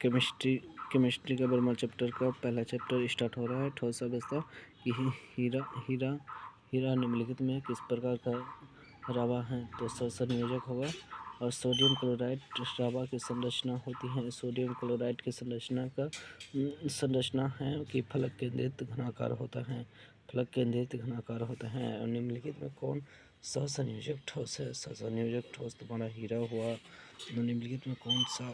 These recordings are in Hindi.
केमिस्ट्री का बर्मा चैप्टर का पहला चैप्टर स्टार्ट हो रहा है। ठोस अवस्था कि हीरा निम्नलिखित में किस प्रकार का रावा है, तो सहसंयोजक होगा। और सोडियम क्लोराइड रावा की संरचना होती है। सोडियम क्लोराइड की संरचना है कि फलक केंद्रित घनाकार होता है। फलक केंद्रित घनाकार होता है। और निम्नलिखित में कौन सहसंयोजक ठोस है? सहसंयोजक ठोस तुम्हारा हीरा हुआ। निम्नलिखित में कौन सा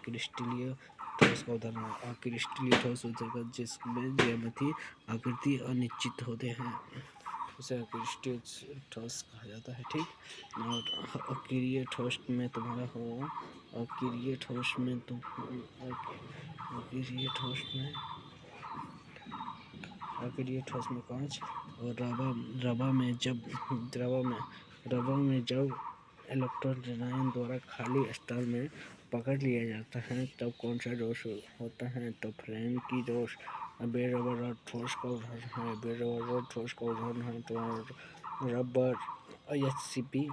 क्रिस्टलीय ठोस का उदाहरण है? क्रिस्टलीय ठोस हो जाएगा जिसमें ज्यामितीय आकृति अनिश्चित होते हैं, उसे क्रिस्टलीय ठोस कहा जाता है। ठीक। और अक्रिय ठोस में तुम्हारा हो अक्रिय ठोस में कांच और रवा में जब इलेक्ट्रॉन ऋणायन द्वारा खाली स्थान में पकड़ लिया जाता है तब कौन सा दोष होता है? तो फ्रेंक की दोष। बेड रबर रॉड ठोस का उदाहरण है। तो रबर HCP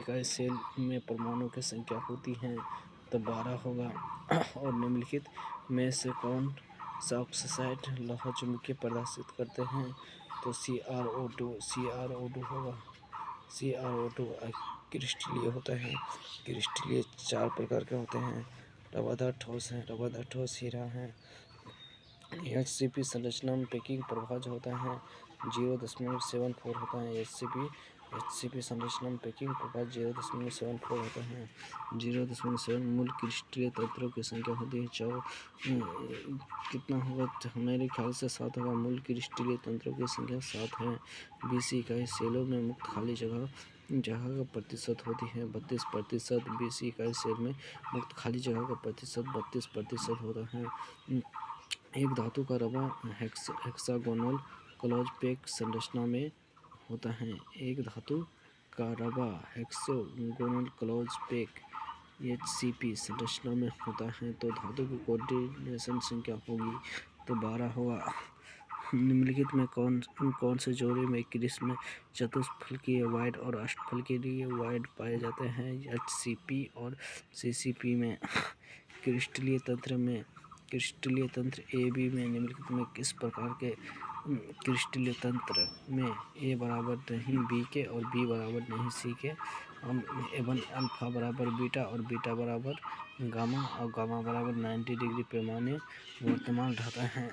का सेल में परमाणु की संख्या होती है तो 12 होगा। और निम्नलिखित में से कौन सा ऑक्साइड लौह चुंबकीय प्रदर्शित करते हैं? तो CrO2 होगा। CrO2 क्रिस्टलीय होता है। क्रिस्टलीय 4 प्रकार के होते हैं। रवादार ठोस हीरा है। HCP संरचना में पैकिंग प्रभाव जो होता है 0.74 होता है। HCP संरचना में पैकिंग प्रभाव 0.74 होता है। 0.7 मूल क्रिस्टलीय तंत्रों की संख्या होती है। कितना होगा? मेरे ख्याल से 7 होगा। मूल क्रिस्टलीय तंत्रों की संख्या 7 है। 20 इकाई सेलों में मुक्त खाली जगह का प्रतिशत होती है 32%। 20 इकाई सेल में मुक्त खाली जगह का प्रतिशत 32% होता है। एक धातु का रवा हेक्सागोनल क्लोज पैक संरचना में होता है। एक धातु का रवा हेक्सागोनल क्लोज पैक HCP संरचना में होता है तो धातु की कोऑर्डिनेशन संख्या होगी तो 12 होगा। निम्नलिखित में कौन से जोड़े में क्रिस्म चतुष्फलकीय वॉइड और अष्टफलकीय वॉइड पाए जाते हैं? HCP और CCP में। क्रिस्टलीय तंत्र AB में निम्नलिखित में किस प्रकार के क्रिस्टलीय तंत्र में A बराबर नहीं B के और B बराबर नहीं C के, एवं अल्फा बराबर बीटा और बीटा बराबर गामा और गामा बराबर 90 डिग्री पैमाने वर्तमान रहता है।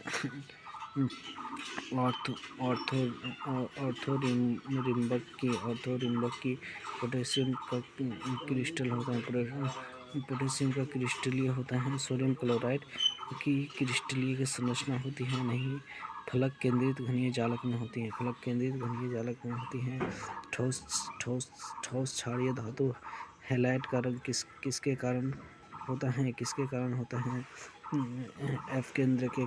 ऑर्थोरिम्बक की पोटेशियम का क्रिस्टल होता है। पोटेशियम का क्रिस्टलीय होता है। सोडियम क्लोराइड की क्रिस्टलीय की संरचना होती है नहीं, फलक केंद्रित घनीय जालक में होती है। ठोस क्षारीय धातु हैलाइड का रंग किसके कारण होता है? F केंद्र के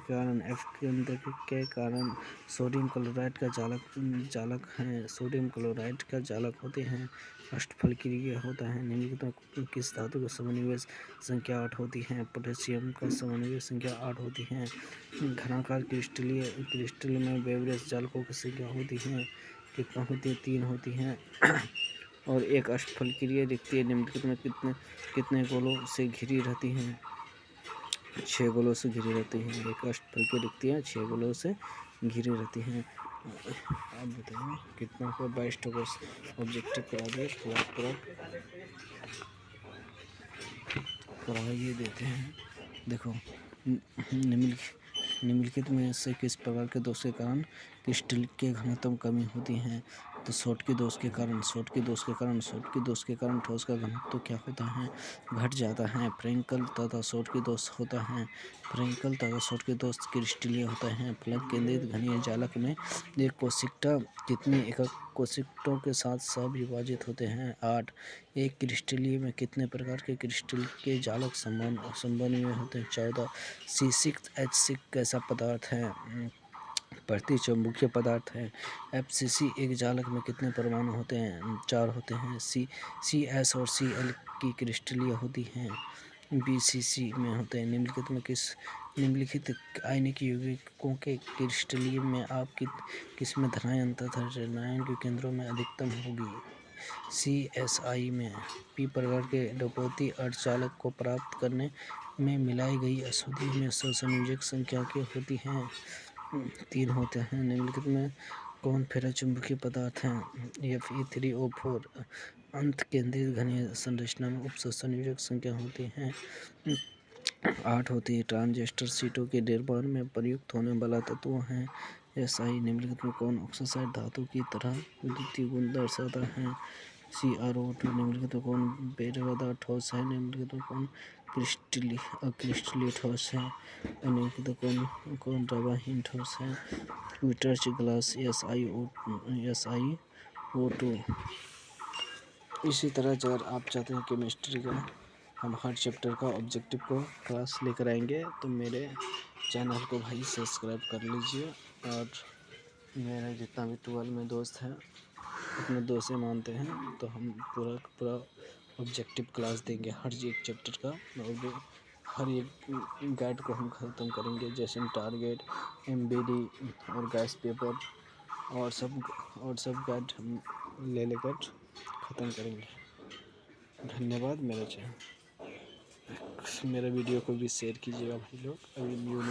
कारण सोडियम क्लोराइड का जालक है। सोडियम क्लोराइड का जालक होते हैं। अष्टफलकीय होता है। निम्नलिखित में किस धातु का समन्वय संख्या 8 होती है? पोटेशियम का समन्वय संख्या 8 होती है। घनाकार क्रिस्टल में बेवरेज जालकों की संख्या होती है कितना होती है? 3 होती है। और एक अष्टफलकीय रिक्ति निम्नलिखित में कितने गोलों से घिरी रहती है? 6 गोलों से घिरी रहती है। एक अष्टफलकीय रिक्तियाँ 6 गोलों से घिरी रहती हैं। आप बताइए कितना को 22 ऑब्जेक्टिव करा दिए कराइए देते हैं। देखो निम्नलिखित में से किस प्रकार के दोष के कारण क्रिस्टल के घनत्व में कमी होती है? तो शॉटकी दोष के कारण ठोस का घनत्व क्या होता है? घट जाता है। फ्रेंकल तथा शॉटकी दोष होता है। फ्रेंकल तथा शॉटकी दोष क्रिस्टलीय होता है। फलक केंद्रित घनीय जालक में एक कोशिका कितनी एकक कोशिकाओं के साथ सह-विभाजित होते हैं? 8। एक क्रिस्टलीय में कितने प्रकार के क्रिस्टल के जालक संबंध में होते हैं? 14। C6H6 कैसा पदार्थ है? प्रतिचुंबकीय पदार्थ है। FCC एक जालक में कितने परमाणु होते हैं? 4 होते हैं। CS और Cl की क्रिस्टलीय होती हैं। BCC में होते हैं। निम्नलिखित आयनिक यौगिकों के क्रिस्टलीय में आप किसमें धनायन तथा ऋणायन के केंद्रों में अधिकतम होगी? CSI में पी प्रकार के डकैती अर्धचालक को प्राप्त करने में मिलाई गई औषधि में संयोजक संख्या के होती हैं 3 होते हैं। निम्नलिखित में कौन फेराचुंबकीय पदार्थ हैं? Fe3O4 अंत केंद्रित घनीय संरचना में उप संयोजक संख्या होती हैं 8 होती है। ट्रांजिस्टर सीटों के निर्माण में प्रयुक्त होने वाला तत्व है। SI निम्नलिखित में कौन ऑक्साइड धातु की तरह विद्युतीय गुण दर्शाता है? CrO2 निम्नलिखित में कौन बेरवादा ठोस है? निम्नलिखित में कौन अक्रिस्टलीय ठोस है? निम्नलिखित में कौन द्रवहीन ठोस है? क्विटर्च ग्लास SiO2। इसी तरह अगर आप चाहते हैं केमिस्ट्री का हम हर चैप्टर का ऑब्जेक्टिव को क्लास लेकर आएंगे तो मेरे चैनल को भाई सब्सक्राइब कर लीजिए। और मेरा जितना भी 12 में दोस्त हैं अपने दोस्त से मानते हैं तो हम पूरा ऑब्जेक्टिव क्लास देंगे हर एक चैप्टर का। और हर एक गाइड को हम ख़त्म करेंगे जैसे टारगेट MBD और गैस पेपर और सब गाइड हम ले लेकर ख़त्म करेंगे। धन्यवाद। मेरा वीडियो को भी शेयर कीजिएगा भाई लोग। अभी न्यू